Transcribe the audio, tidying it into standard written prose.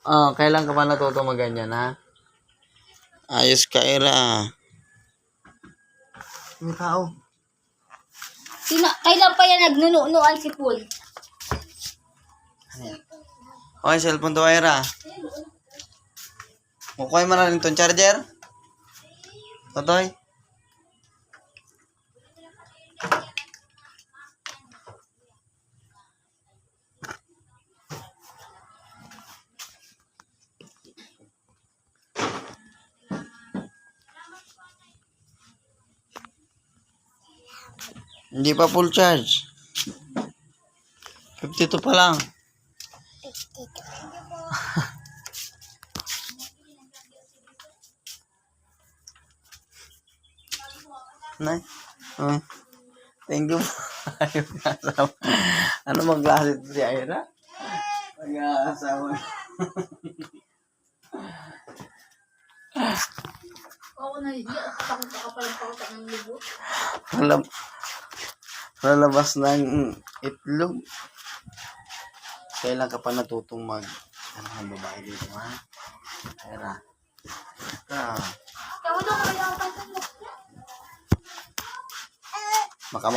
Oh, kailan ka pa natuto magganyan, ha? Ayos ka, Ira. May tao. Kailan pa yan nagnununuan si Paul? Okay, cellphone to, Ira. Kukuhay mo na rin itong charger. Totoy. Hindi pa full charge. 52 pa lang. Nay. Thank you. Ayun nga asawa. Ano maglasit si Ira? Mag-aasawa. Ako na hiya. Takot ka palang pautak ng lubot. Lalabas ng itlog. Kailan ka pa natutong ang babae dito, ha? Ira. Kaya wala ko kaya ako. Makamap.